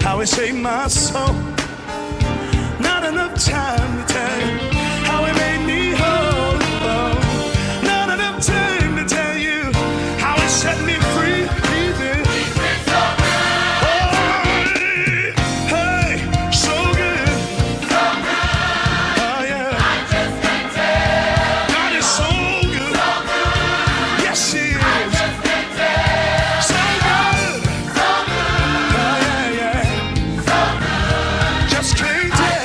How he saved my soul. Not enough time to tell you how he made me whole. Not enough time to tell you how he set me free. Just can't tell.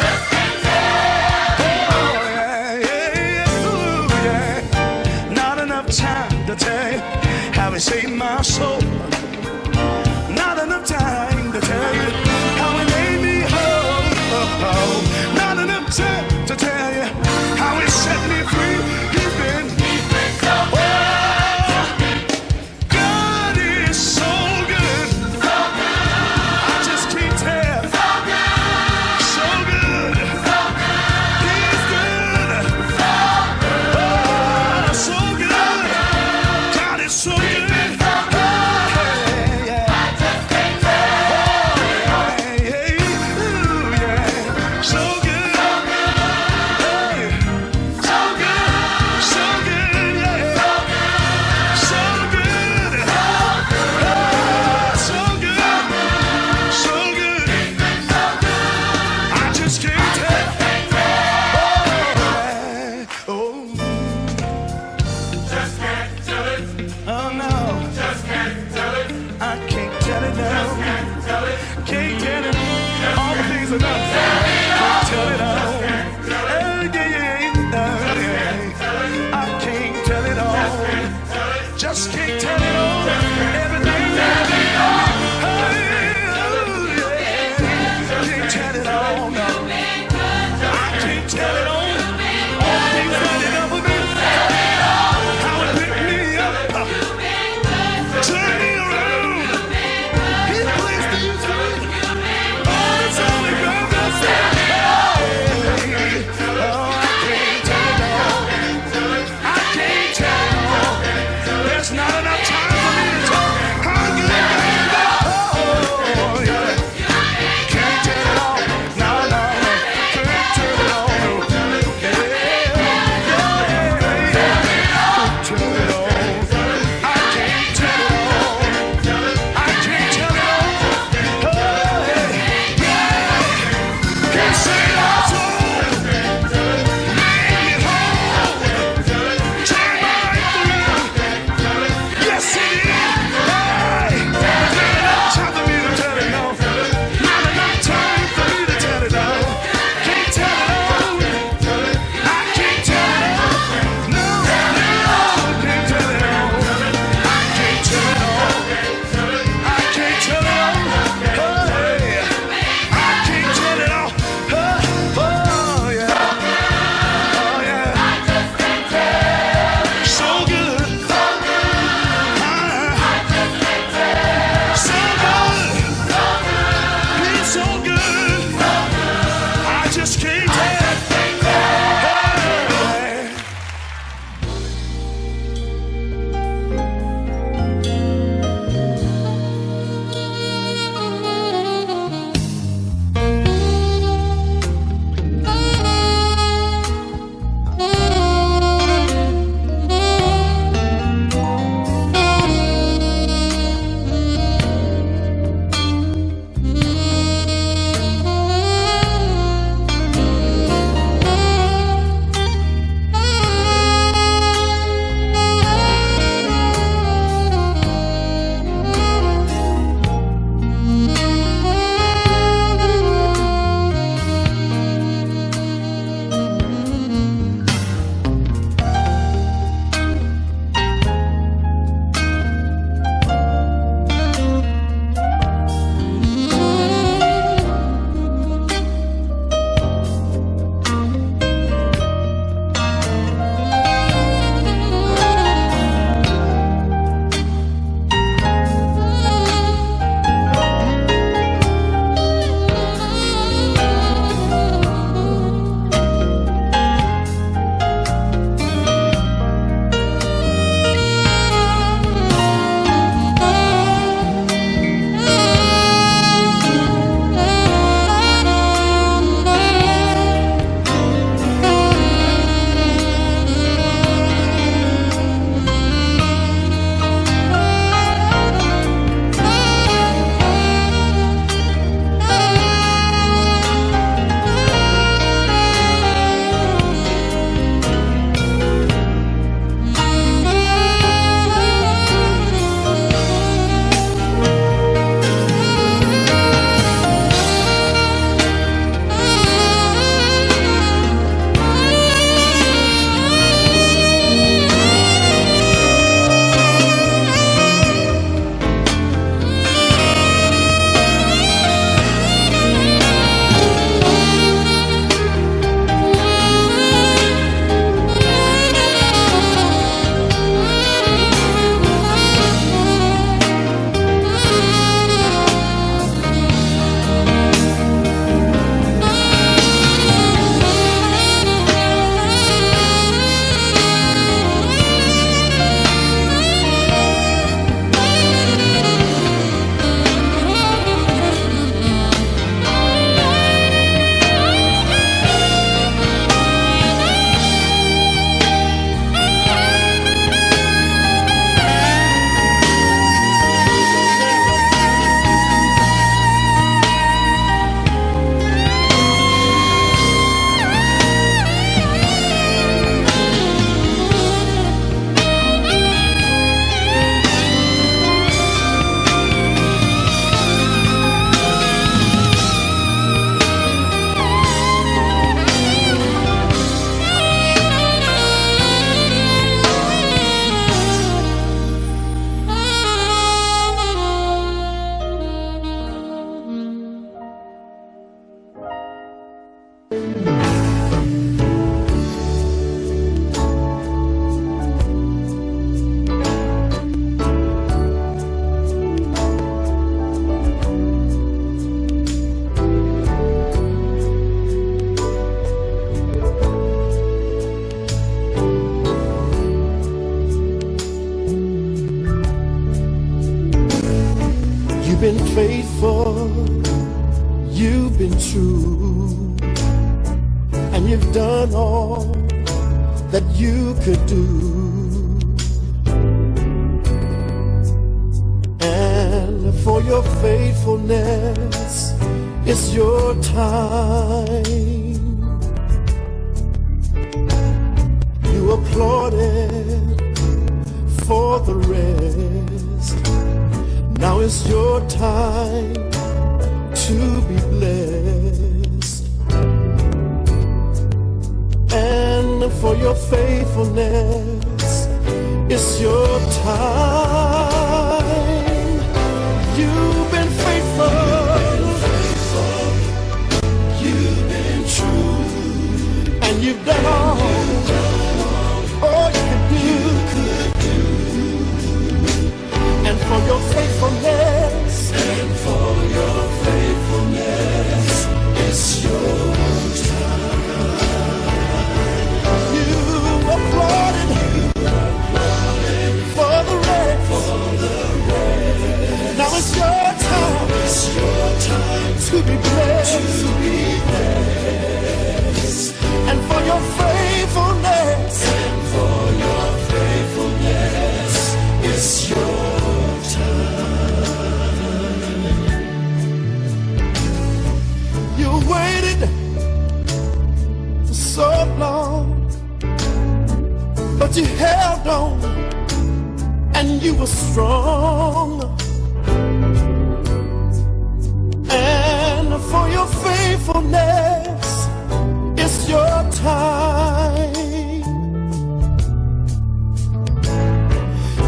true, and you've done all that you could do. And for your faithfulness, it's your time. You applauded for the rest. Now it's your time to be blessed. And for your faithfulness, it's your time. You've been faithful. You've been true. And you've done all you could do. And for your faithfulness, it's your time. You applauded for the rest. Now it's your time. To be blessed. And for your faithfulness, it's your time. You waited so long, but you held on and you were strong. And for your faithfulness, it's your time.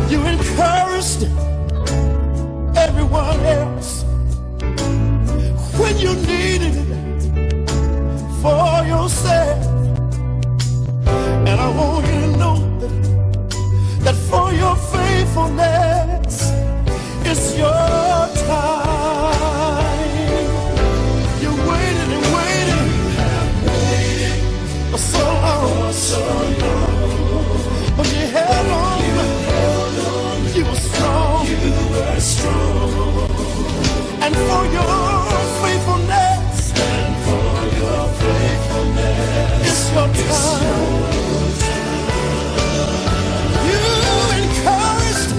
You encouraged everyone else when you needed it for yourself. And I want you to know that for your faithfulness, it's your time. You waited and waited for so long, but you held on. You were strong. And for your faithfulness, it's your time. You encouraged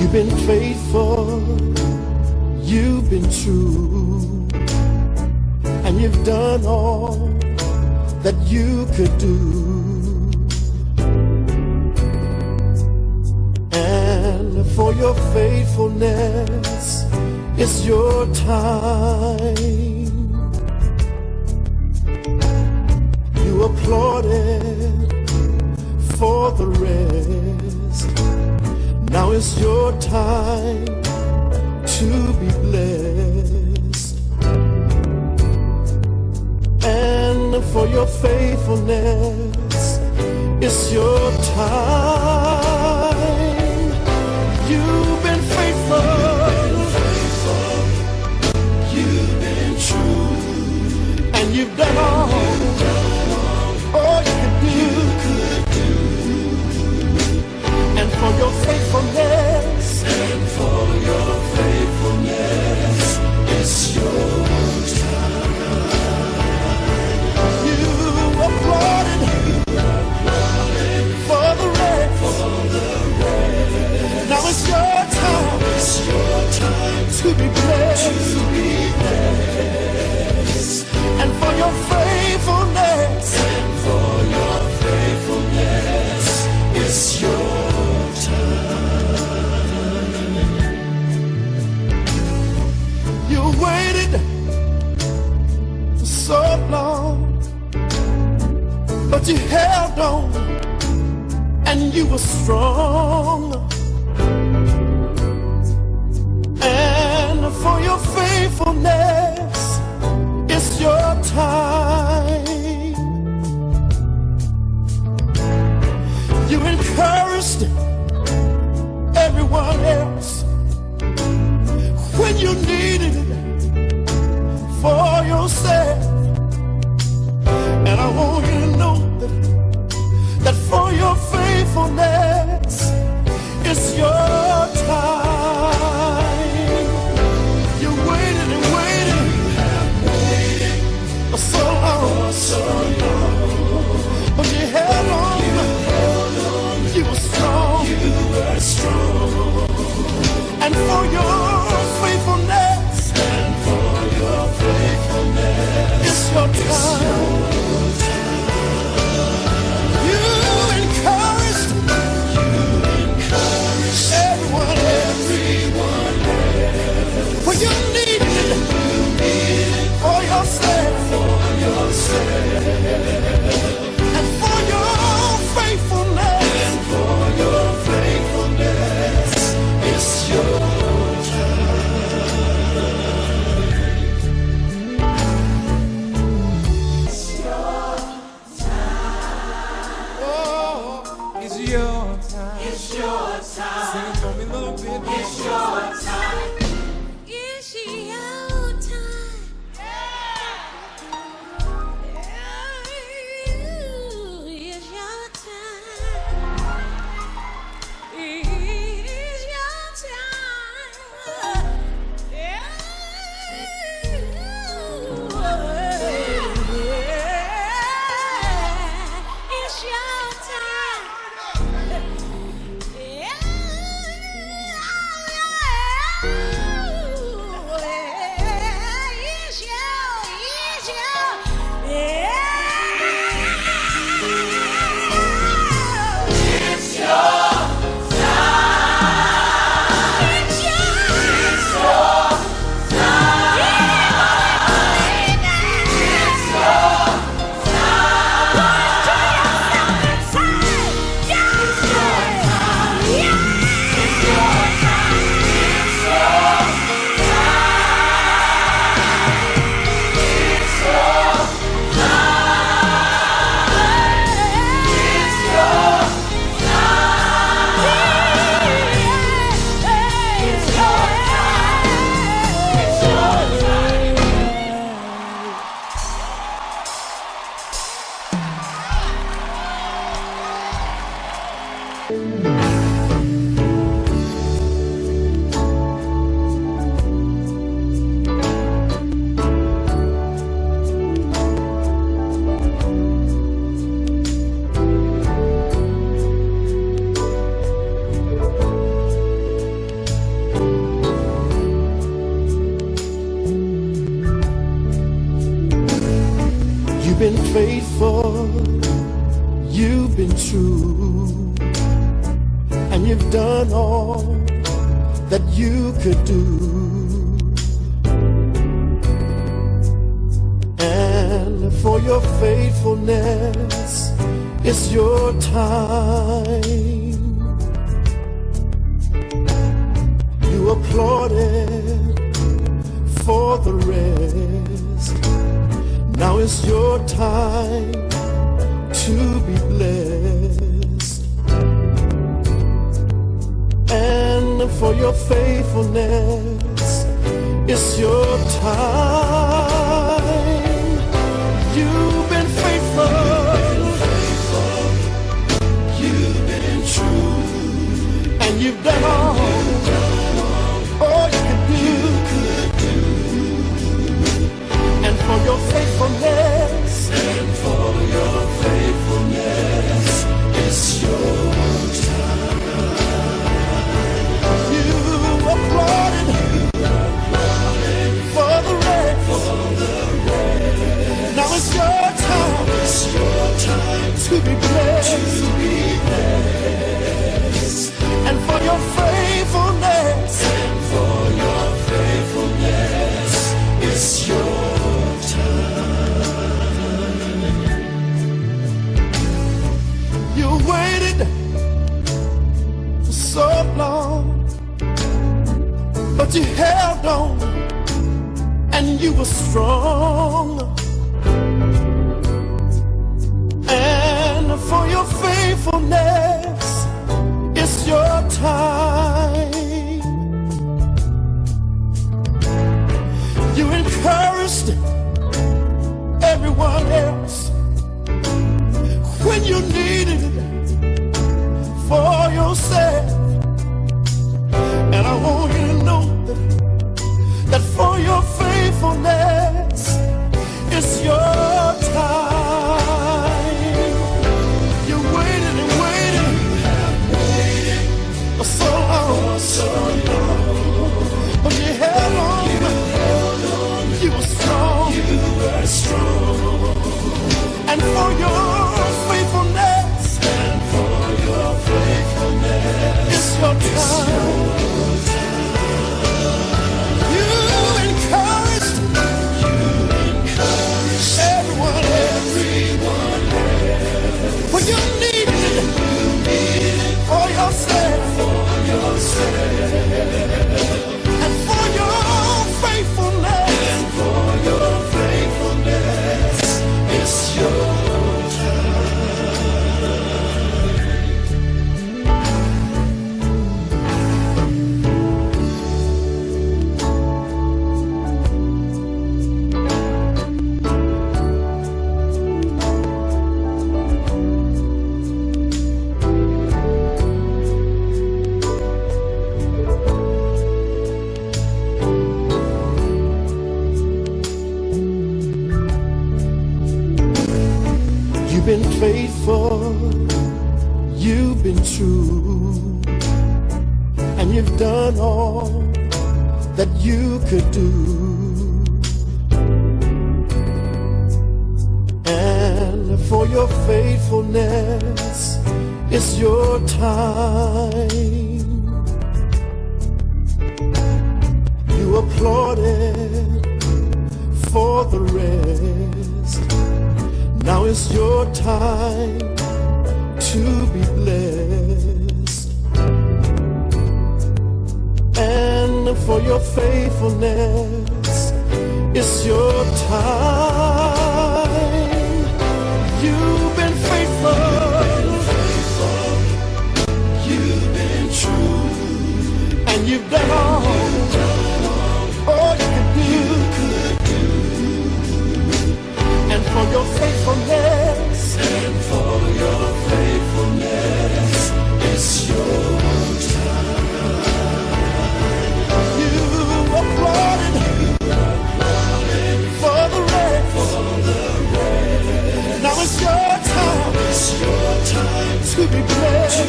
You've been faithful, you've been true, and you've done all that you could do. And for your faithfulness, it's your time. You applauded for the rest. Now it's your time to be blessed. And for your faithfulness, it's your time. You've been faithful, you've been true, and you've done all you could do. And for your faithfulness, it's your time. You applauded for the rest. Now it's your time to be blessed. And for your faithfulness, it's your time. You waited so long, but you held on, and you were strong. And for your faithfulness, it's your time. You encouraged everyone else when you needed it for yourself. And I want you to know that for your faithfulness, it's your time. You waited and waited for so long, but you held on. You were strong. And for your faithfulness, it's your time. You encouraged everyone else when you needed it for yourself. And for your faithfulness, it's your time. It's your time. Oh, it's your time. It's your time. Sing it for me a little bit. It's your time. It's your time. It's your time. It's your time. It's your time. faithful, you've been true, and you've done all that you could do. And for your faithfulness, it's your time. You applauded for the rest. Now it's your time to be blessed. And for your faithfulness, it's your time. You've been faithful, you've been true, and you've done all you could do. And for your faithfulness, it's your time. You applauded for the rest. Now it's your time to be blessed. And for your faithfulness, it's your time. You waited for so long, but you held on and you were strong. And for your faithfulness, it's your time. You encouraged everyone else when you needed it for yourself. And I want you to know that for your faithfulness, it's your time. You waited and waited for so long, but you held on. You were strong. And for your faithfulness, it's your time. You encouraged everyone when you needed it for yourself. And for your faithfulness, it's your You've been faithful, you've been true, and you've done all that you could do. And for your faithfulness, it's your time. You applauded for the rest. Now it's your time to be blessed. And for your faithfulness, it's your time. You've been faithful, you've been true, and you've done all you could do. And for your faithfulness, it's your time. You applauded for the rest. Now it's your time to be blessed.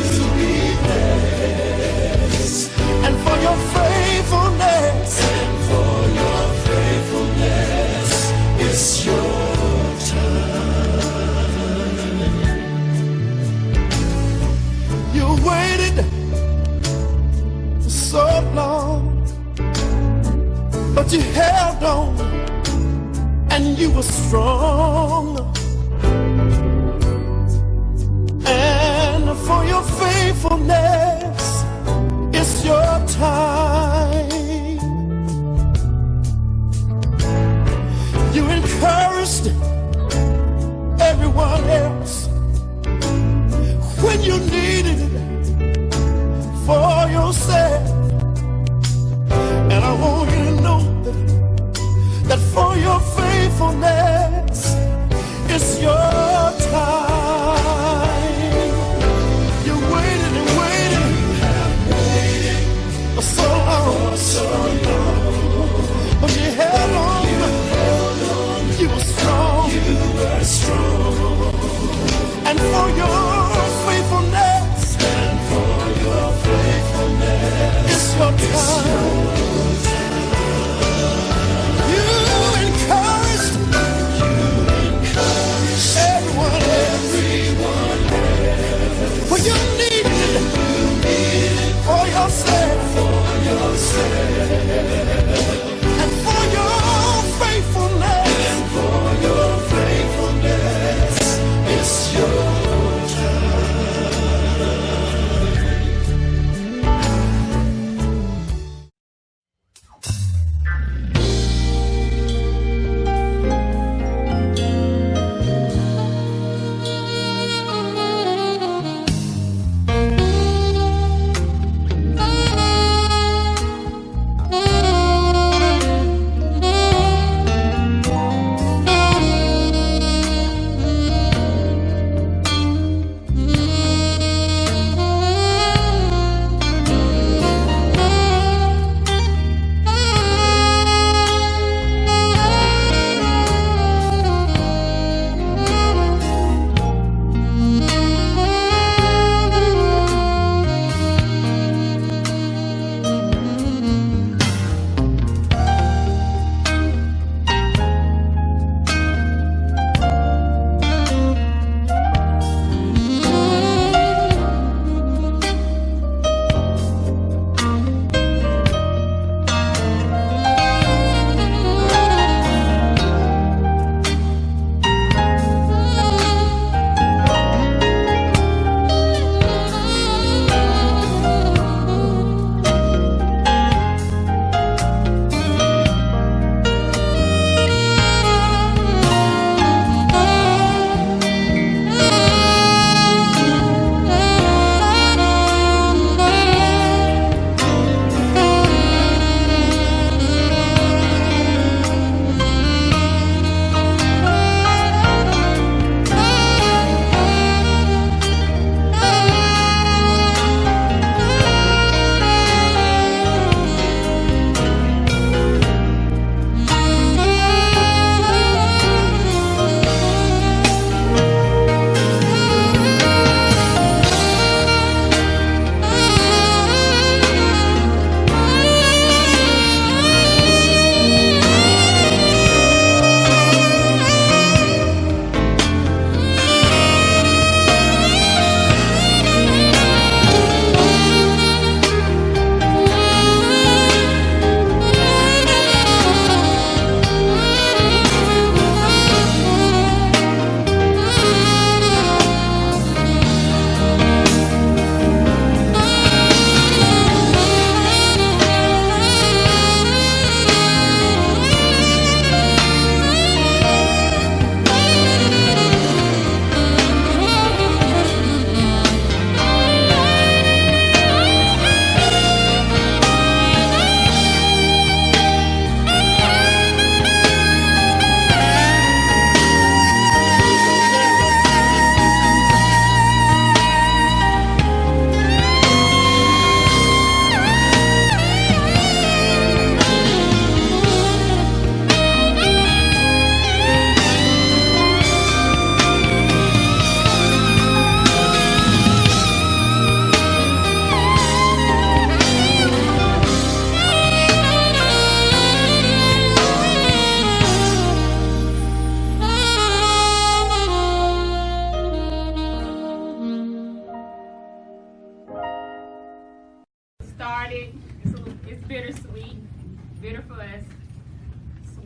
And for your faith and you were strong, and for your faithfulness, it's your time. You encouraged everyone else when you needed it for yourself. And I want you to know that for your faithfulness, it's your time. You waited and waited for so long, but you held on. You were strong, and for your faithfulness, it's your time. You encouraged everyone else when you needed it for yourself, and for your faithfulness, it's your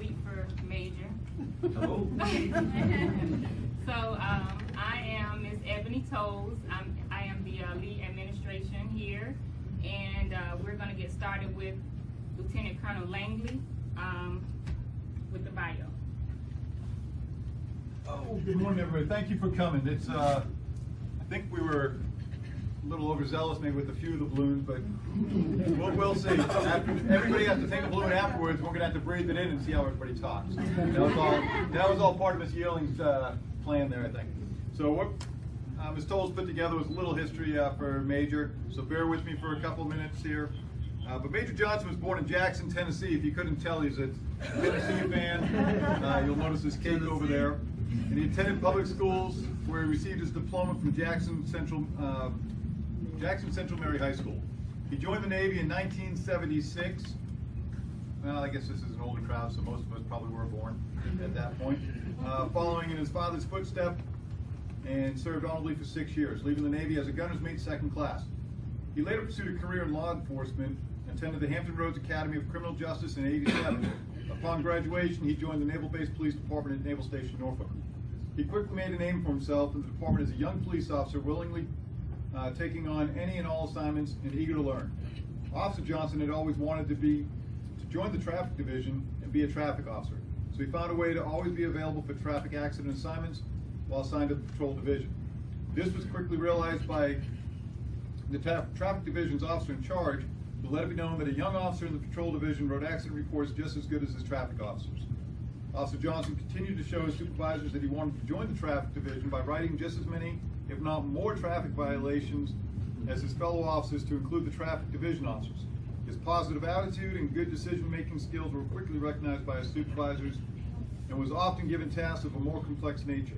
speak for Major. Hello. So I am Ms. Ebony Toles. I am the lead administration here, and we're going to get started with Lieutenant Colonel Langley with the bio. Oh, good morning, everybody. Thank you for coming. It's I think we were a little overzealous maybe with a few of the balloons, but we'll see. Everybody has to take a balloon afterwards. We're going to have to breathe it in and see how everybody talks. That was all part of Ms. Yearling's plan there, I think. So what Ms. Toles put together was a little history for Major, so bear with me for a couple of minutes here. But Major Johnson was born in Jackson, Tennessee. If you couldn't tell, he's a Tennessee fan. You'll notice his cake over there. And he attended public schools where he received his diploma from Jackson Central Mary High School. He joined the Navy in 1976. Well, I guess this is an older crowd, so most of us probably were born at that point. Following in his father's footsteps, and served honorably for 6 years, leaving the Navy as a gunner's mate second class. He later pursued a career in law enforcement, attended the Hampton Roads Academy of Criminal Justice in '87. Upon graduation, he joined the Naval Base Police Department at Naval Station Norfolk. He quickly made a name for himself in the department as a young police officer, willingly taking on any and all assignments and eager to learn. Officer Johnson had always wanted to join the traffic division and be a traffic officer, so he found a way to always be available for traffic accident assignments while assigned to the patrol division. This was quickly realized by the traffic division's officer in charge, who let it be known that a young officer in the patrol division wrote accident reports just as good as his traffic officers. Officer Johnson continued to show his supervisors that he wanted to join the traffic division by writing just as many, if not more, traffic violations as his fellow officers, to include the traffic division officers. His positive attitude and good decision-making skills were quickly recognized by his supervisors and was often given tasks of a more complex nature.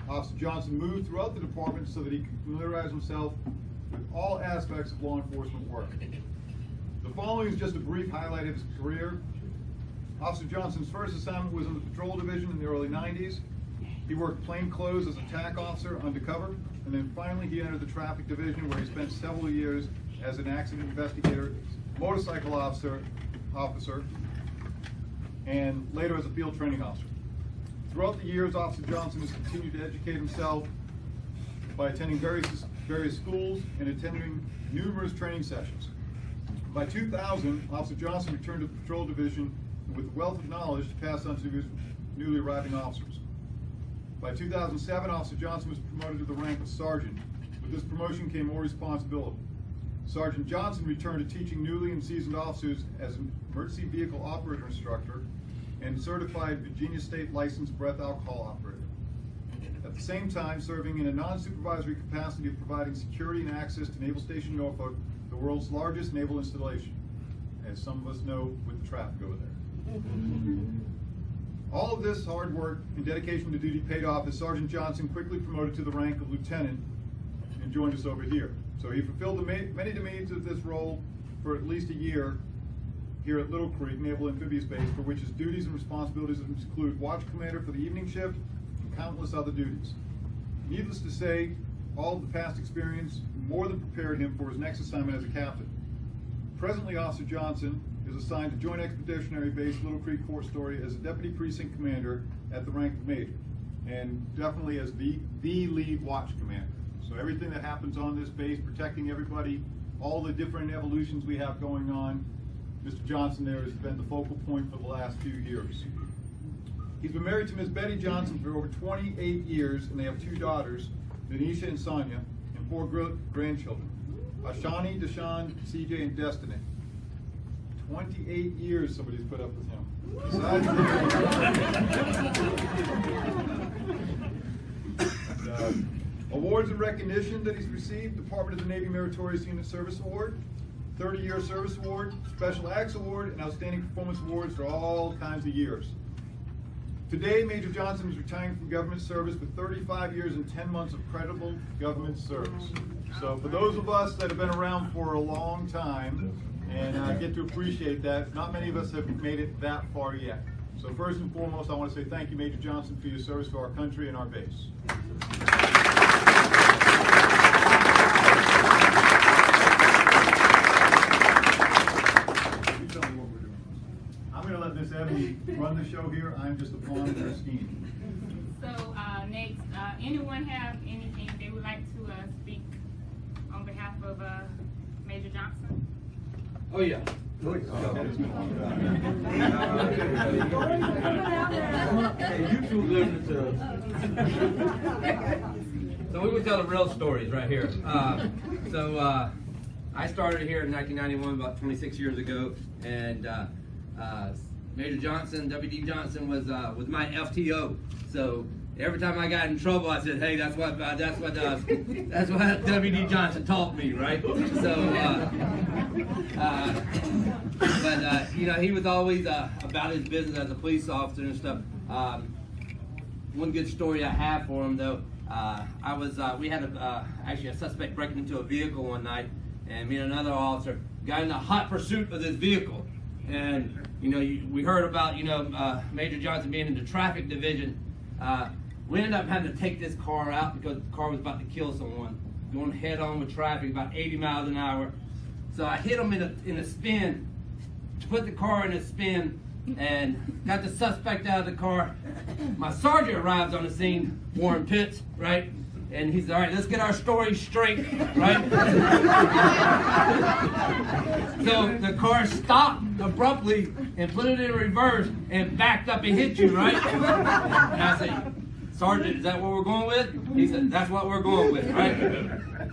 Officer Johnson moved throughout the department so that he could familiarize himself with all aspects of law enforcement work. The following is just a brief highlight of his career. Officer Johnson's first assignment was in the patrol division in the early '90s. He worked plainclothes as a TAC officer undercover, and then finally he entered the traffic division, where he spent several years as an accident investigator, motorcycle officer, and later as a field training officer. Throughout the years, Officer Johnson has continued to educate himself by attending various schools and attending numerous training sessions. By 2000, Officer Johnson returned to the patrol division with a wealth of knowledge to pass on to his newly arriving officers. By 2007, Officer Johnson was promoted to the rank of sergeant. With this promotion came more responsibility. Sergeant Johnson returned to teaching newly and seasoned officers as an emergency vehicle operator instructor and certified Virginia State licensed breath alcohol operator. At the same time, serving in a non-supervisory capacity of providing security and access to Naval Station Norfolk, the world's largest naval installation, as some of us know with the traffic over there. All of this hard work and dedication to duty paid off as Sergeant Johnson quickly promoted to the rank of lieutenant and joined us over here. So he fulfilled the many demands of this role for at least a year here at Little Creek Naval Amphibious Base, for which his duties and responsibilities include watch commander for the evening shift and countless other duties. Needless to say, all of the past experience more than prepared him for his next assignment as a captain. Presently, Officer Johnson is assigned to Joint Expeditionary Base Little Creek Fort Story as a deputy precinct commander at the rank of major, and definitely as the lead watch commander. So everything that happens on this base, protecting everybody, all the different evolutions we have going on, Mr. Johnson there has been the focal point for the last few years. He's been married to Ms. Betty Johnson for over 28 years, and they have 2 daughters, Denisha and Sonia, and 4 grandchildren, Ashani, Deshawn, CJ, and Destiny. 28 years somebody's put up with him. Awards and recognition that he's received: Department of the Navy Meritorious Unit Service Award, 30-year Service Award, Special Acts Award, and Outstanding Performance Awards for all kinds of years. Today, Major Johnson is retiring from government service with 35 years and 10 months of credible government service. So for those of us that have been around for a long time and get to appreciate that, not many of us have made it that far yet. So first and foremost, I want to say thank you, Major Johnson, for your service to our country and our base. I'm going to let Miss Ebony run run the show here. I'm just a pawn in their scheme. So, next, anyone have anything they would like to, speak on behalf of, Major Johnson? Oh, yeah. That is me. Hey, you two listen to So we would tell the real stories right here. I started here in 1991, about 26 years ago, and Major Johnson, W.D. Johnson, was my FTO. So every time I got in trouble, I said, "Hey, that's what W.D. Johnson taught me, right?" So, you know, he was always about his business as a police officer and stuff. One good story I have for him, though, we had actually a suspect breaking into a vehicle one night, and me and another officer got in a hot pursuit of this vehicle. And, you know, we heard about, Major Johnson being in the traffic division. We ended up having to take this car out because the car was about to kill someone, going head on with traffic, about 80 miles an hour. So I hit him in a spin, put the car in a spin, and got the suspect out of the car. My sergeant arrives on the scene, Warren Pitts, right? And he said, "All right, let's get our story straight," right? So the car stopped abruptly and put it in reverse and backed up and hit you, right? And I said, "Sergeant, is that what we're going with?" He said, "That's what we're going with," right?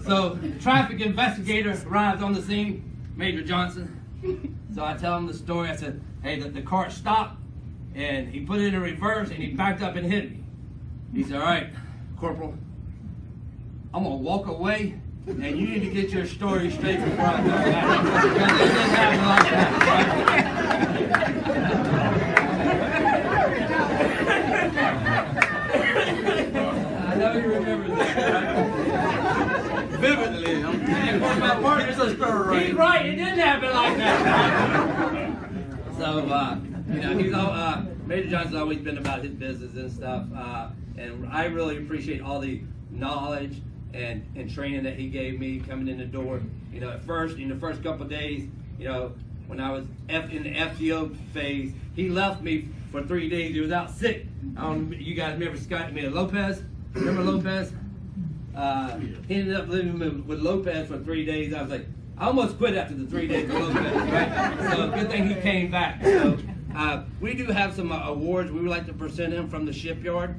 So traffic investigator arrives on the scene, Major Johnson. So I tell him the story. I said, "Hey, the car stopped and he put it in reverse and he backed up and hit me." He said, "All right, Corporal, I'm gonna walk away, and you need to get your story straight before I come back." Because it didn't happen like that, right? I know you remember that, right? Vividly. I'm telling you, one of my partners is right. He's right. It didn't happen like that. So, he's all Major Johnson's always been about his business and stuff, and I really appreciate all the knowledge and training that he gave me coming in the door. You know, at first, in the first couple of days, when I was in the FTO phase, he left me for 3 days. He was out sick. I don't know, you guys remember Scott Lopez? Remember Lopez? He ended up living with Lopez for 3 days. I was like, I almost quit after the 3 days with Lopez, right? So good thing he came back. So we do have some awards we would like to present him from the shipyard.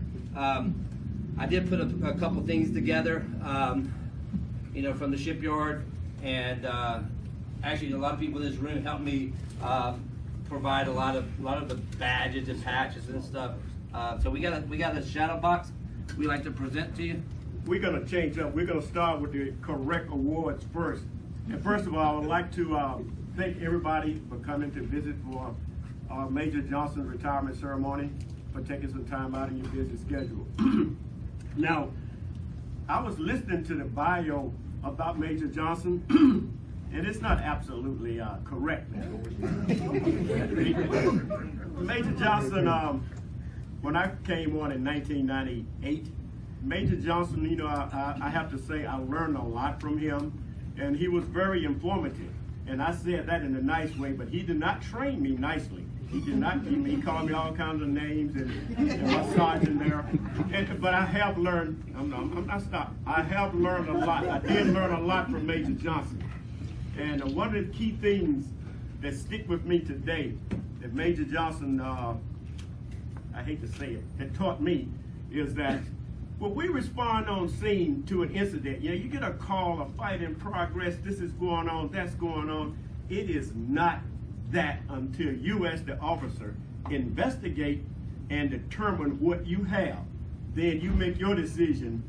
I did put a couple things together, from the shipyard, and actually a lot of people in this room helped me provide a lot of the badges and patches and stuff. So we got a shadow box we like to present to you. We're going to change up. We're going to start with the correct awards first. And first of all, I would like to thank everybody for coming to visit for Major Johnson's retirement ceremony, for taking some time out of your busy schedule. Now, I was listening to the bio about Major Johnson, and it's not absolutely correct. Major Johnson, when I came on in 1998, Major Johnson, I have to say I learned a lot from him, and he was very informative. And I said that in a nice way, but he did not train me nicely. He did not keep me. He called me all kinds of names and my sergeant there. But I have learned, I'm not stopping. I have learned a lot. I did learn a lot from Major Johnson. And one of the key things that stick with me today that Major Johnson, I hate to say it, had taught me is that when we respond on scene to an incident, you get a call, a fight in progress, this is going on, that's going on. It is not that until you as the officer investigate and determine what you have. Then you make your decision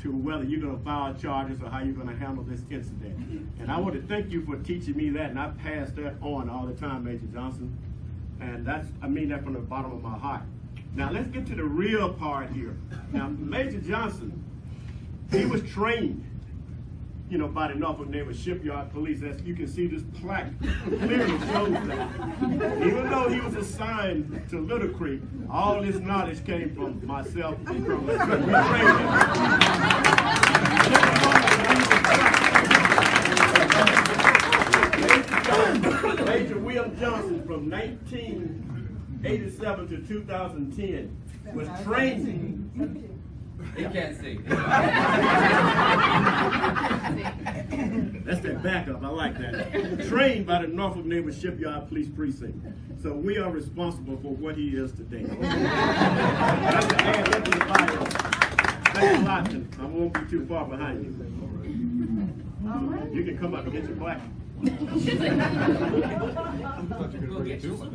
to whether you're going to file charges or how you're going to handle this incident. And I want to thank you for teaching me that, and I pass that on all the time, Major Johnson. And I mean that from the bottom of my heart. Now let's get to the real part here. Now Major Johnson, he was trained, by the Norfolk Naval Shipyard Police. As you can see, this plaque clearly shows that. Even though he was assigned to Little Creek, all this knowledge came from myself and from the Major William Johnson from 19 1987 to 2010 was trained. He can't see. That's that backup. I like that. Trained by the Norfolk Naval Shipyard Police Precinct. So we are responsible for what he is today. That's the add that to the bio. Thanks a lot. I won't be too far behind you. You can come up and get your plaque. We'll get you some.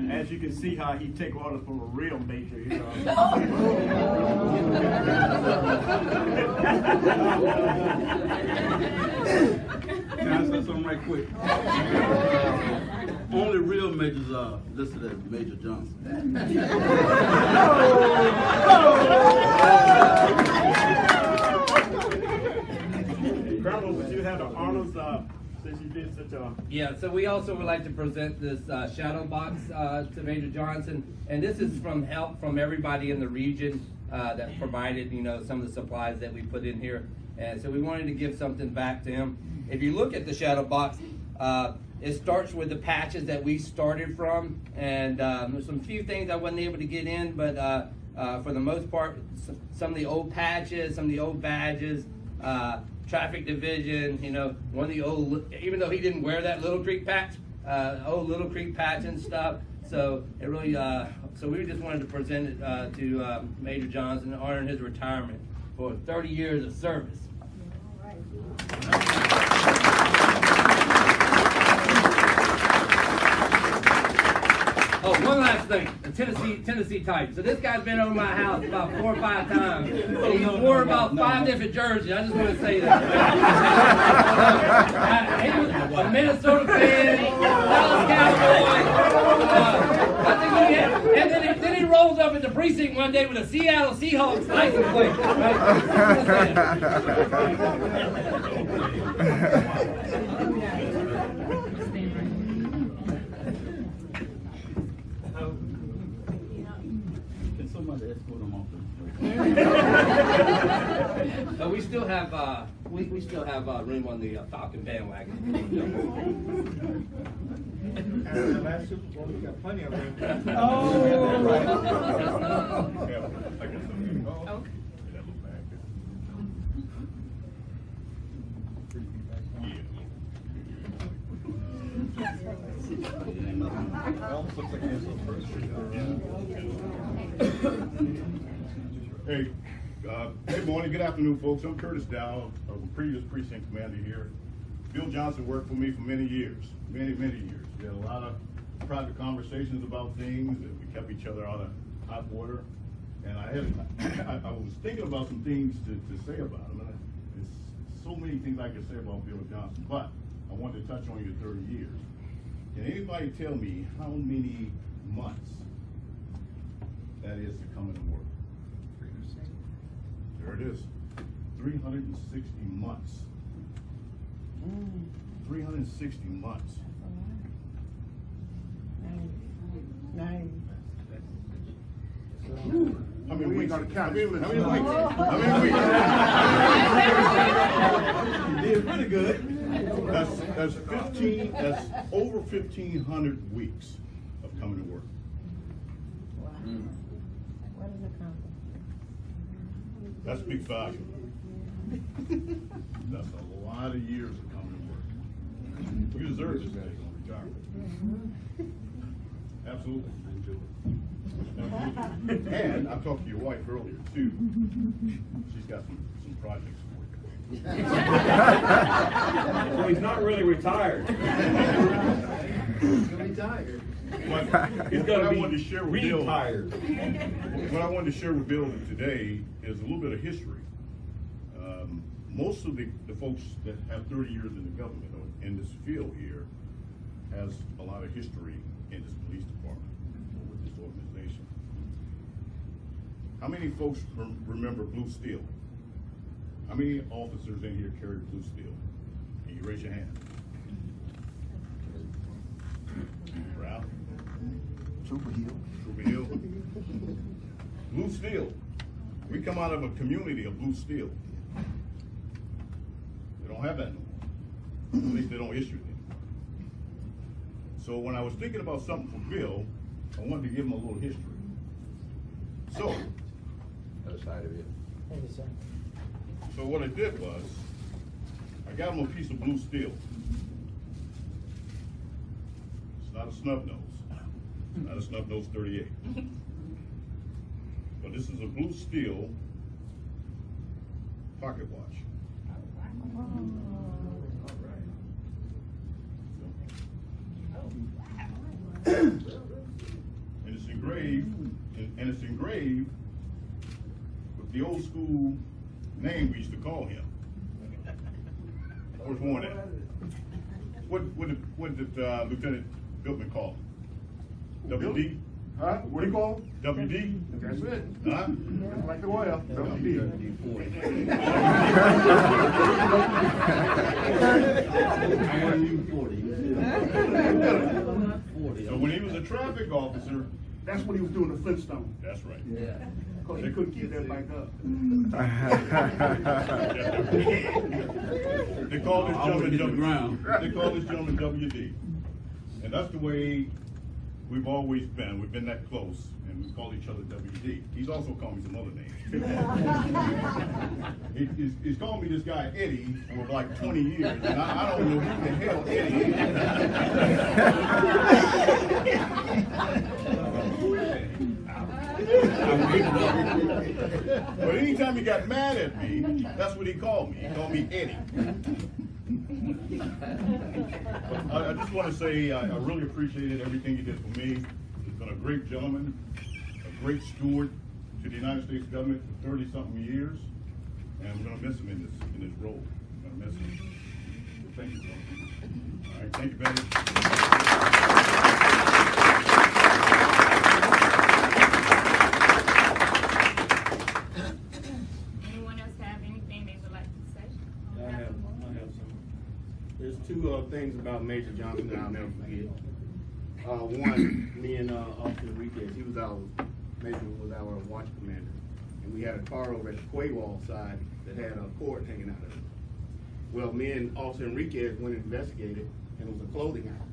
As you can see how he take orders from a real major, you know. Can I say something right quick? Only real majors are listed as Major Johnson. Colonel, would you have the honors since you did such a... Yeah, so we also would like to present this shadow box to Major Johnson, and this is from help from everybody in the region that provided, you know, some of the supplies that we put in here, and so we wanted to give something back to him. If you look at the shadow box, it starts with the patches that we started from, and there's some few things I wasn't able to get in, but for the most part, some of the old patches, some of the old badges, traffic division, you know, one of the old, even though he didn't wear that Little Creek patch, old Little Creek patch and stuff. So it really, so we just wanted to present it to Major Johnson, honoring his retirement for 30 years of service. Oh, one last thing, the Tennessee Titans. So this guy's been over my house about 4 or 5 times. And he's wore about 5 different jerseys. I just want to say that. He was a Minnesota fan, Dallas Cowboys. I think he had, and then he rolls up at the precinct one day with a Seattle Seahawks license plate. Can somebody escort them off the But we still have we still have room on the Falcon bandwagon. And the last Super Bowl, we got plenty of room. Hey, good morning, good afternoon, folks. I'm Curtis Dow, a previous precinct commander here. Bill Johnson worked for me for many years, many years. We had a lot of private conversations about things, and we kept each other out of hot water. And I was thinking about some things to say about him. And there's so many things I could say about Bill Johnson, but I wanted to touch on your 30 years. Can anybody tell me how many months that is to come into work? There it is, 360 months. 360 months. How many weeks? How many weeks? How many weeks? You did pretty good. That's 15. That's over 1,500 weeks of coming to work. What does it come? That's big value. That's a lot of years of coming to work. You deserve this day on retirement. Absolutely. Absolutely. And I talked to your wife earlier too. She's got some projects for you. So he's not really retired. What I wanted to share with Bill, what I wanted to share with Bill today is a little bit of history. Most of the folks that have 30 years in the government or in this field here has a lot of history in this police department or with this organization. How many folks remember Blue Steel? How many officers in here carry Blue Steel? Can you raise your hand? Ralph? Trooper Hill. Blue Steel. We come out of a community of Blue Steel. don't have that no more. At least they don't issue it anymore. So when I was thinking about something for Bill, I wanted to give him a little history. So, Other side of it. so what I did was, I got him a piece of blue steel. It's not a snub nose, not a snub nose 38. But this is a blue steel pocket watch. And it's engraved with the old school name we used to call him. I was worn that. What did Lieutenant Biltman call him? WD? Huh? What do you call him? WD? That's it. Huh? That's like the oil. WD. So when he was a traffic officer, That's what he was doing, the Flintstone. that's right. Yeah. Cause they couldn't keep that bike up. They call this I wanna gentleman hit the ground. They call this gentleman WD. And that's the way we've always been. We've been that close, and we call each other WD. He's also called me some other names. He's called me this guy Eddie for like 20 years, and I don't know who the hell Eddie is. But anytime he got mad at me, that's what he called me. He called me Eddie. But I just want to say I really appreciated everything he did for me. He's been a great gentleman, a great steward to the United States government for 30-something years, and we're going to miss him in this role. We're going to miss him. Thank you, brother. All right, thank you, Benny. Anyone else have anything they would like to say? I have some. There's two things about Major Johnson that I'll never forget. One, me and Officer Enriquez, Major was our watch commander, and we had a car over at the Quaywall side that had a cord hanging out of it. Well, me and Officer Enriquez went and investigated, and it was a clothing iron.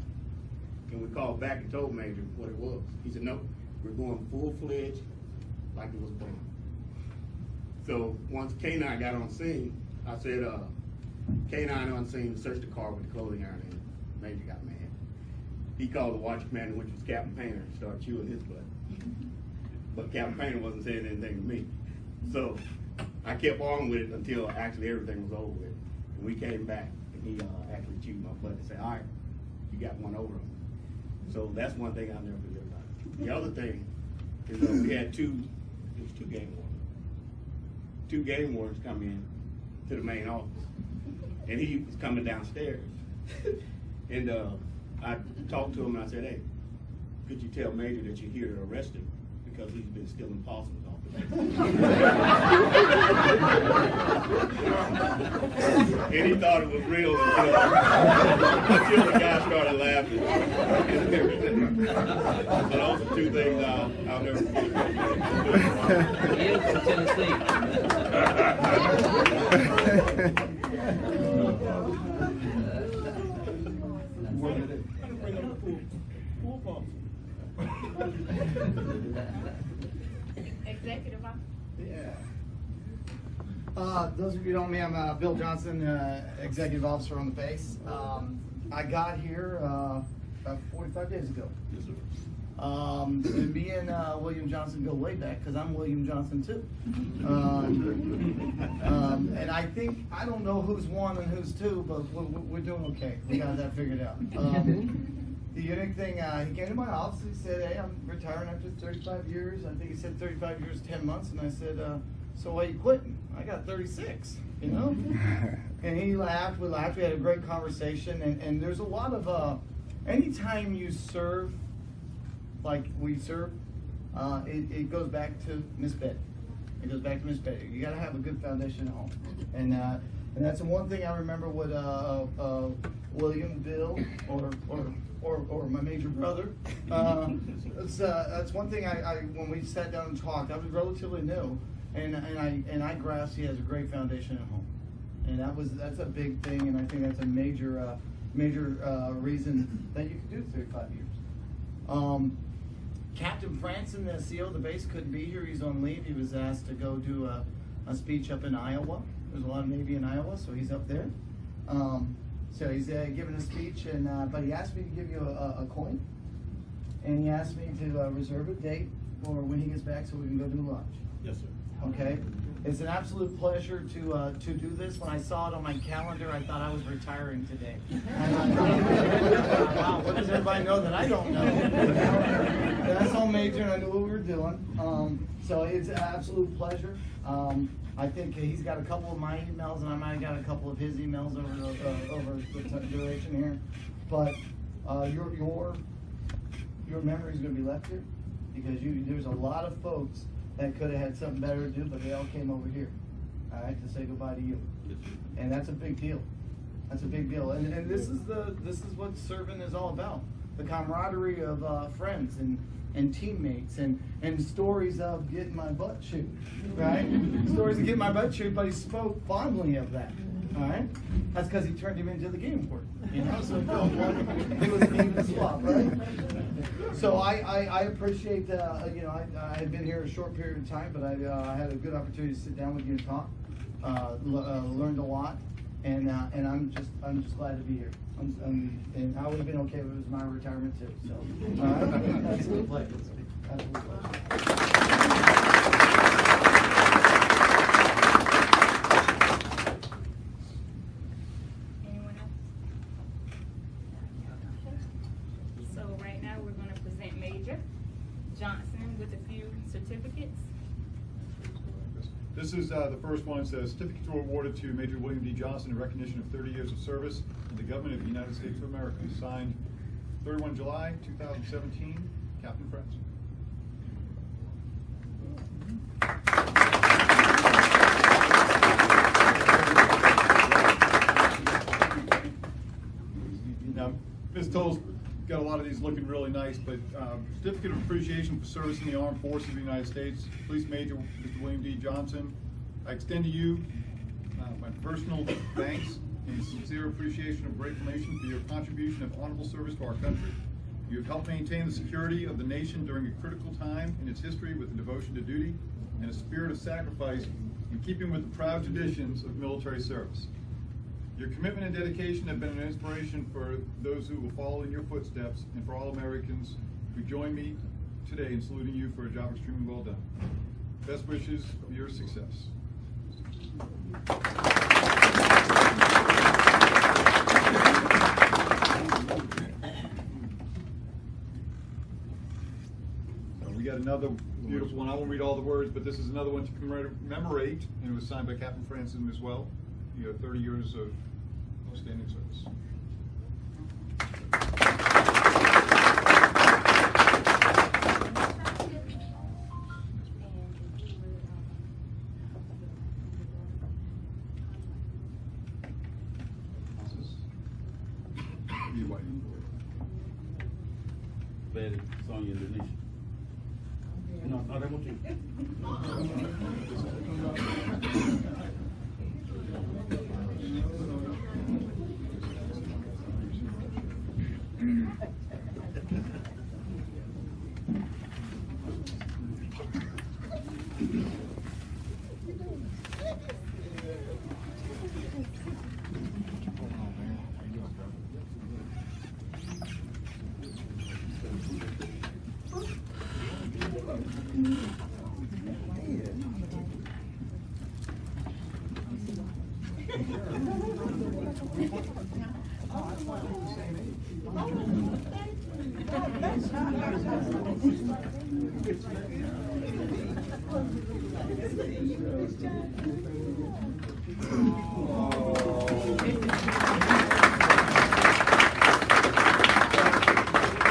And we called back and told Major what it was. He said, no, we're going full-fledged like it was planned. So once K-9 got on scene, I said, K-9 on scene, searched the car with the clothing iron in it. Major got mad. He called the watch commander, which was Captain Painter, and started chewing his butt. But Captain Painter wasn't saying anything to me. So I kept on with it until actually everything was over with. And we came back, and he actually chewed my butt and said, all right, you got one over him. So that's one thing I'll never forget about it. The other thing is we had two game wardens. Two game wardens come in to the main office, and he was coming downstairs. And I talked to him and I said, hey, could you tell Major that you're here to arrest him because he's been stealing possums off the base? And he thought it was real until the guy started laughing. So those are two things I'll never forget. He is from Tennessee. Executive officer. Yeah. Those of you who don't know me, I'm Bill Johnson, Executive Officer on the base. I got here about 45 days ago. Yes, sir. And me and William Johnson go way back because I'm William Johnson too. And I think, I don't know who's one and who's two, but we're doing okay. We got that figured out. The unique thing, he came to my office, he said, hey, I'm retiring after 35 years. I think he said 35 years, 10 months. And I said, so why are you quitting? I got 36, you know? And he laughed, we laughed, we had a great conversation. And there's a lot of, anytime you serve, like we serve, it goes back to Miss Betty. It goes back to Miss Betty. You gotta have a good foundation at home. And that's the one thing I remember with William, Bill, or my major brother. That's one thing I when we sat down and talked, I was relatively new, and I grasped he has a great foundation at home. And that's a big thing, and I think that's a major reason that you could do 35 years. Captain Franson, the CO of the base, couldn't be here. He's on leave. He was asked to go do a speech up in Iowa. There's a lot of Navy in Iowa, so he's up there. So he's giving a speech, but he asked me to give you a coin, and he asked me to reserve a date for when he gets back so we can go do lunch. Yes, sir. Okay? It's an absolute pleasure to do this. When I saw it on my calendar, I thought I was retiring today. And I thought, wow, what does everybody know that I don't know? And I saw Major and I knew what we were doing. So it's an absolute pleasure. I think he's got a couple of my emails, and I might have got a couple of his emails over the duration here. But your memory is going to be left here, because there's a lot of folks that could have had something better to do, but they all came over here, all right, to say goodbye to you. And that's a big deal. That's a big deal. And this is what serving is all about. The camaraderie of friends and teammates and stories of getting my butt chewed, right? Stories of getting my butt chewed, but he spoke fondly of that. All right, that's because he turned him into the game warden, you know. So it was an even swap, right? So I appreciate you know, I had been here a short period of time, but I had a good opportunity to sit down with you and talk. Learned a lot, and I'm just glad to be here. And I would have been okay if it was my retirement too. So absolute pleasure. Absolute pleasure. Anyone else? So right now we're going to present Major Johnson with a few certificates. This is the first one. It says certificates were awarded to Major William D. Johnson in recognition of 30 years of service in the government of the United States of America. Signed 31 July 2017, Captain Franson. Now, Ms. Toll's got a lot of these looking really nice, but certificate of appreciation for service in the Armed Forces of the United States, Police Major Mr. William D. Johnson. I extend to you my personal thanks and sincere appreciation and gratefulness for your contribution of honorable service to our country. You have helped maintain the security of the nation during a critical time in its history with a devotion to duty and a spirit of sacrifice in keeping with the proud traditions of military service. Your commitment and dedication have been an inspiration for those who will follow in your footsteps and for all Americans who join me today in saluting you for a job extremely well done. Best wishes for your success. We got another beautiful one. I won't read all the words, but this is another one to commemorate, and it was signed by Captain Franson as well. You have 30 years of outstanding service. Betty, Sonia, Denisha. No, they want you.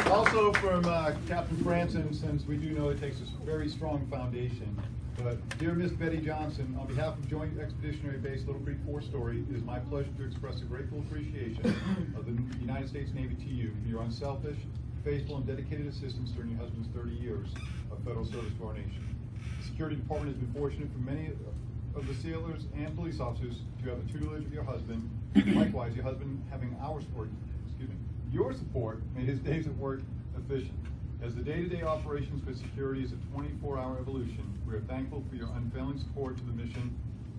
Also from Captain Franson, since we do know it takes a very strong foundation, but dear Miss Betty Johnson, on behalf of Joint Expeditionary Base Little Creek 4 Story, it is my pleasure to express a grateful appreciation of the United States Navy to you for your unselfish, faithful, and dedicated assistance during your husband's 30 years of federal service to our nation. The Security Department has been fortunate for many of the sailors and police officers to have the tutelage of your husband. Likewise, your husband having your support made his days at work efficient. As the day-to-day operations for security is a 24-hour evolution, we are thankful for your unfailing support to the mission.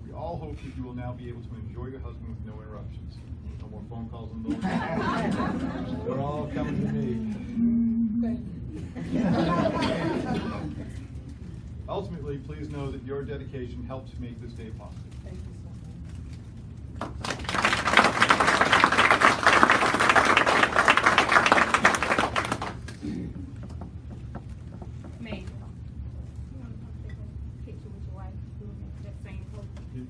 We all hope that you will now be able to enjoy your husband with no interruptions. No more phone calls on those. They're all coming to me. Ultimately, please know that your dedication helped make this day possible. Thank you so much. Major, you want to take a picture with your wife doing that same pose? Thank you.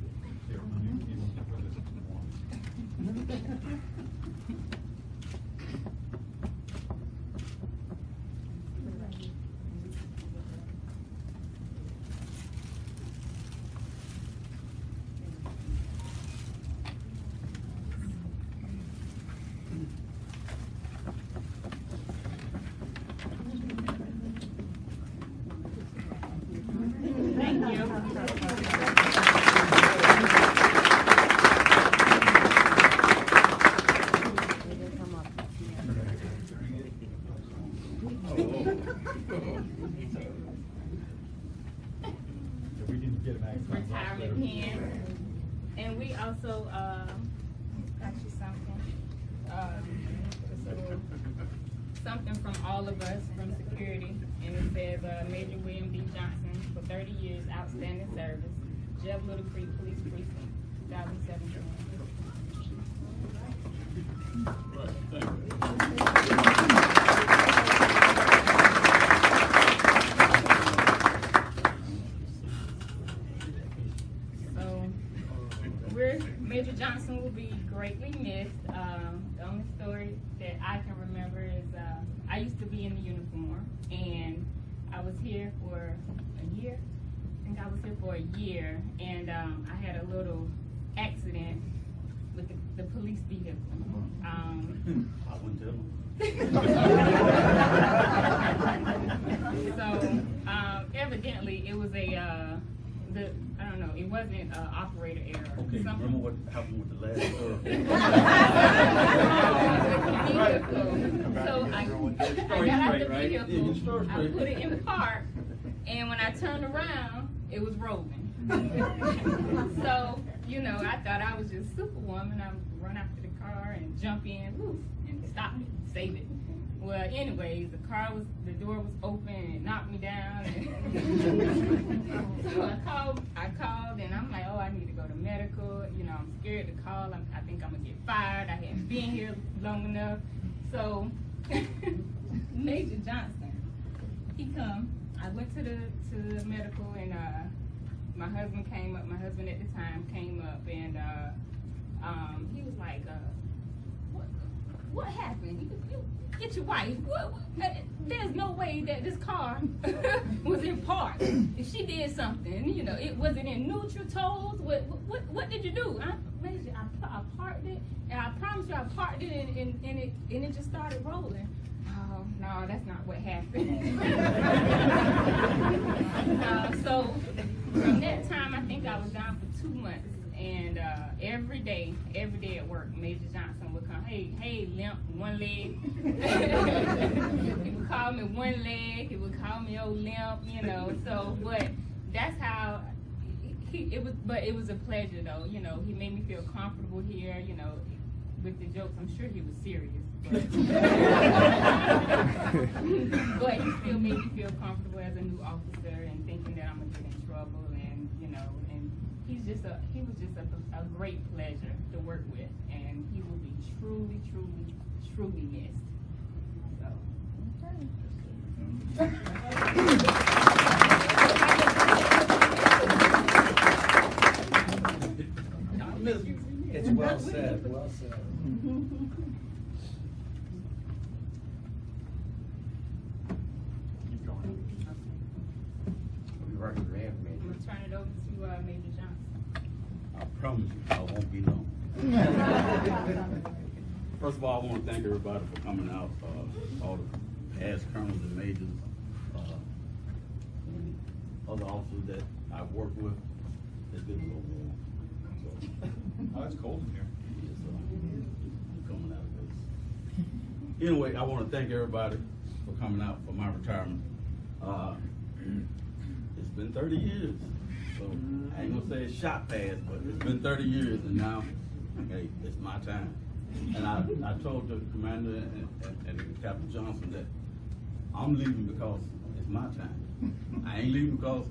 Retirement plan. And we also, got you something. Just a little something from all of us from security. And it says, Major William D. Johnson for 30 years, outstanding service, Jeff Little Creek Police Precinct, 2017. Major Johnson will be greatly missed. The only story that I can remember is I used to be in the uniform, and I was here for a year. I think I was here for a year, and I had a little accident with the police vehicle. I wouldn't tell them. So evidently it was I don't know, it wasn't operator error. Okay, remember what happened with the last So I got out the vehicle, I put it in park, and when I turned around, it was rolling. So, you know, I thought I was just Superwoman. I would run after the car and jump in, woof, and stop it, save it. Well, anyways, the door was open and it knocked me down. So I called and I'm like, oh, I need to go to medical. You know, I'm scared to call. I think I'm gonna get fired. I hadn't been here long enough. So Major Johnson, he come. I went to the medical and my husband came up. My husband at the time came up and he was like, what happened? You get your wife. There's no way that this car was in park. If she did something, you know, was it in neutral tones? What did you do? I parked it, and I promise you I parked it, and it just started rolling. Oh, no, that's not what happened. So from that time, I think I was down for 2 months. And every day at work, Major Johnson would come, hey, limp, one leg. He would call me one leg, he would call me old limp, you know, so, but that's how, it was a pleasure though, you know, he made me feel comfortable here, you know, with the jokes. I'm sure he was serious, but he still made me feel comfortable as a new officer and thinking that I'm gonna get in trouble, and, you know, and he was just a great pleasure to work with, and he will be truly, truly, truly missed. It's well said, well said. Keep going. We working for him, I'm gonna turn it over to Major Johnson. I promise you, I won't be long. First of all, I want to thank everybody for coming out, all the past colonels and majors, other officers that I've worked with. it's getting a little warm. So, Oh, it's cold in here. it's coming out of this. Anyway, I want to thank everybody for coming out for my retirement. It's been 30 years, so I ain't gonna say it's shot past, but it's been 30 years, and now, hey, it's my time. And I told the commander and Captain Johnson that I'm leaving because it's my time. I ain't leaving because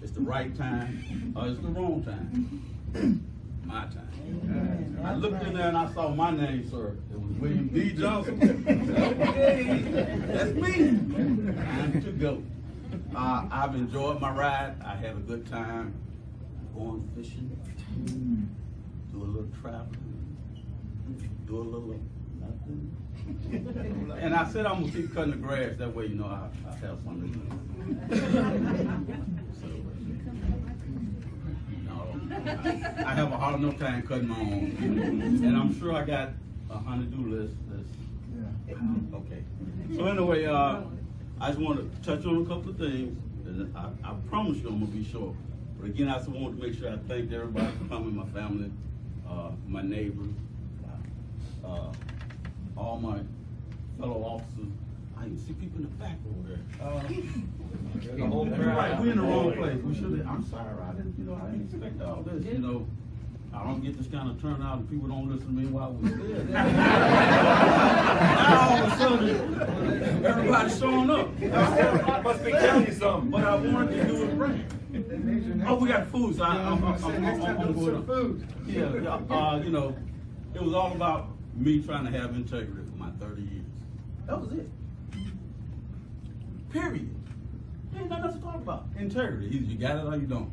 it's the right time or it's the wrong time. My time. I looked in there and I saw my name, sir. It was William D. Johnson. Okay, that's me. Time to go. I've enjoyed my ride. I had a good time going fishing, do a little traveling, do a little nothing. And I said I'm gonna keep cutting the grass. That way, you know, I have something to do. I have a hard enough time cutting my own, and I'm sure I got a honey-do list. Okay. So anyway, I just want to touch on a couple of things. And I promise you I'm gonna be short. But again, I just wanted to make sure I thanked everybody for coming, my family, my neighbors, all my fellow officers. I can see people in the back over there. The whole crowd. Right, we're in the wrong place. We should. I'm sorry, I didn't. You know, I didn't expect all this. You know, I don't get this kind of turnout, and people don't listen to me while we're there. Now all of a sudden, everybody's showing up. Must be telling you something. But I wanted to do it right. Oh, we got food, so I'm Some food. Yeah, you know, it was all about me trying to have integrity for my 30 years. That was it. Period. Ain't nothing else to talk about. Integrity. Either you got it or you don't.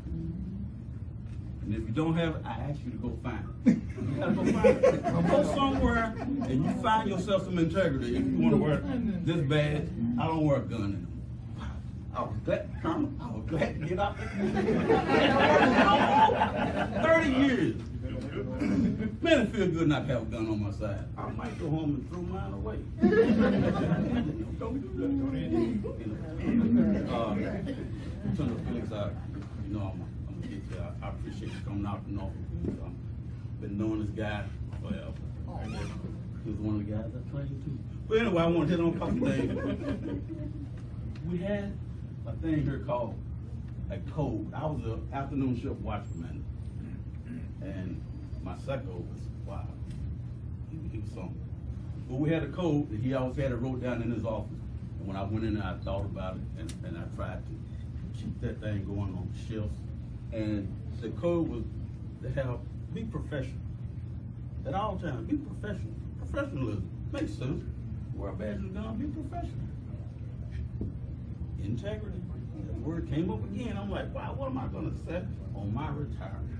And if you don't have it, I ask you to go find it. You gotta go find it. Go somewhere and you find yourself some integrity. If you want to wear this badge, I don't wear a gun in it. I was glad, Colonel, I was glad to get out there. 30 years. Man, it feels good not to have a gun on my side. I might go home and throw mine away. Don't do that. Lieutenant Felix, you know, I'm gonna get you. I appreciate you coming out to Norfolk. I've been knowing this guy forever. He was one of the guys I trained too. But anyway, I want to hit on a couple things. We had a thing here called a code. I was an afternoon shift watch commander. And my second was, wow, he was something. But we had a code that he always had it wrote down in his office. And when I went in there, I thought about it, and I tried to keep that thing going on shifts. And the code was to have, be professional. At all times, be professional. Professionalism makes sense. Wear a badge and gun, be professional. Integrity. That word came up again. I'm like, wow, what am I gonna say on my retirement?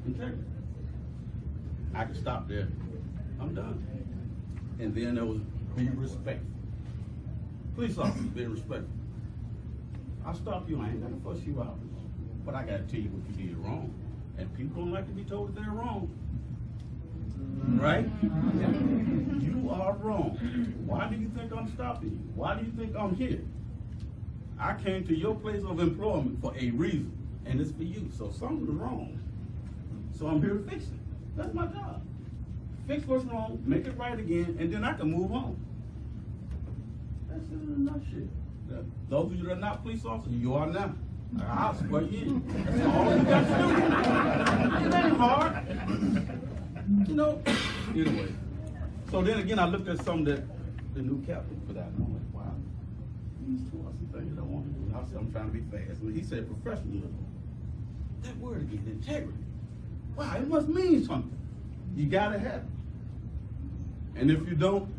Integrity. I can stop there. I'm done. And then there was be respectful. Police officers, be respectful. I'll stop you. I ain't gonna fuss you out. But I gotta tell you what you did wrong. And people don't like to be told that they're wrong. Right? You are wrong. Why do you think I'm stopping you? Why do you think I'm here? I came to your place of employment for a reason, and it's for you. So something's wrong. So I'm here to fix it. That's my job. Fix what's wrong, make it right again, and then I can move on. That's it in a nutshell. Those of you that are not police officers, you are now. I'll swear you in. That's all you got to do. It ain't hard. You know, anyway. So then again, I looked at some that the new captain put out, and I'm like, wow, these two are some things that I want to do. And I said, I'm trying to be fast. But he said professionalism. That word again, integrity. Wow, it must mean something. You gotta have it. And if you don't,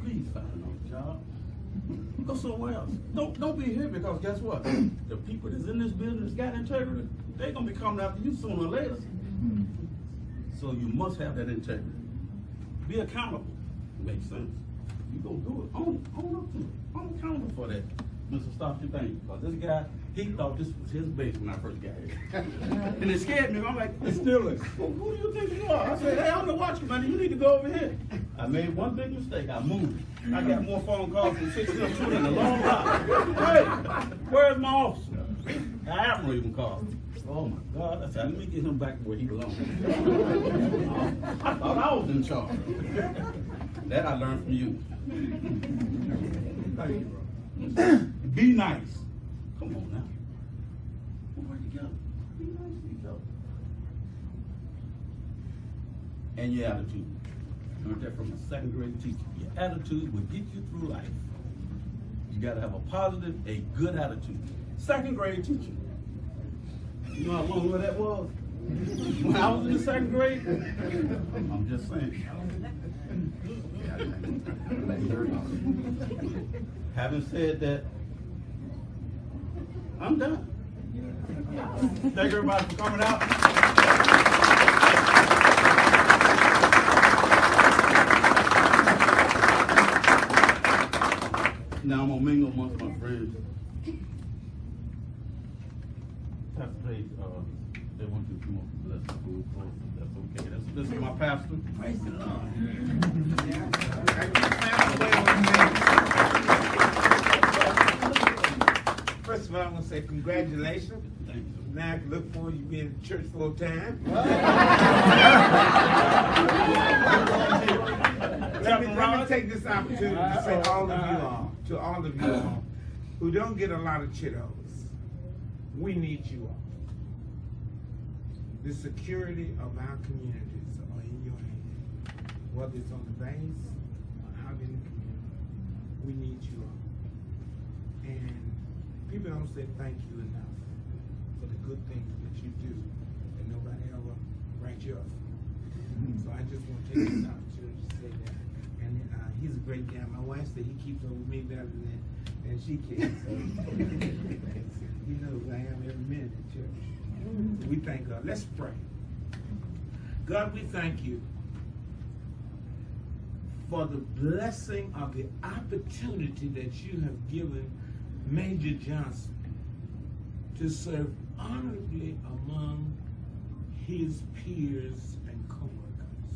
please find another job. Go somewhere else. Don't be here, because guess what? The people that's in this business got integrity, they're gonna be coming after you sooner or later. So you must have that integrity. Be accountable. Makes sense. You gonna do it. Own up to it. I'm accountable for that. Mr. Stop your thing. Because this guy, he thought this was his base when I first got here. And it scared me. I'm like, it still is. Well, who do you think you are? I said, hey, I'm the watchman. You need to go over here. I made one big mistake. I moved. I got more phone calls from 6 to 2 in a long time. Hey, where's my officer? Admiral even called me. Oh my God, I said, let me get him back where he belongs. I thought I was in charge. That I learned from you. Thank you, bro. Be nice. Come on now. We'll work together. Be nice to each other. And your attitude. Learned that from a second grade teacher. Your attitude will get you through life. You gotta have a positive, a good attitude. Second grade teacher. You know how long ago that was? When I was in the second grade? I'm just saying. Having said that, I'm done. Thank everybody for coming out. Now I'm gonna mingle amongst my friends. Pastor Page, they want you to come up and bless the food for us. That's okay. This is my pastor. Praise the Lord. First of all, I'm going to say congratulations. Thank you. Now I can look forward to you being in church full time. Let me take this opportunity to say to all of you all who don't get a lot of Cheetos, we need you all. The security of our communities are in your hands, whether it's on the base or out in the community. We need you all. And people don't say thank you enough for the good things that you do, and nobody ever writes you up. So I just want to take this opportunity to say that. And he's a great guy. My wife said he keeps up with me better than she can. So he knows I am every minute at church. So we thank God. Let's pray. God, we thank you for the blessing of the opportunity that you have given Major Johnson to serve honorably among his peers and co-workers.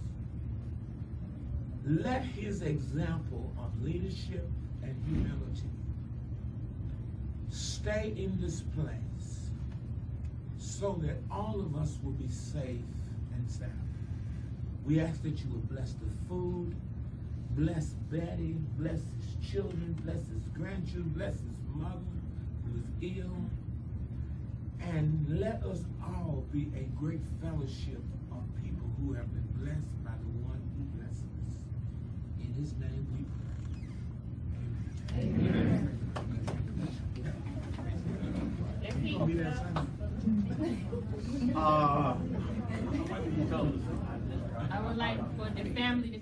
Let his example of leadership and humility stay in this place so that all of us will be safe and sound. We ask that you would bless the food, bless Betty, bless his children, bless his grandchildren, bless his mother who is ill, and let us all be a great fellowship of people who have been blessed by the one who blesses us. In his name we pray. Amen. I would like for the family to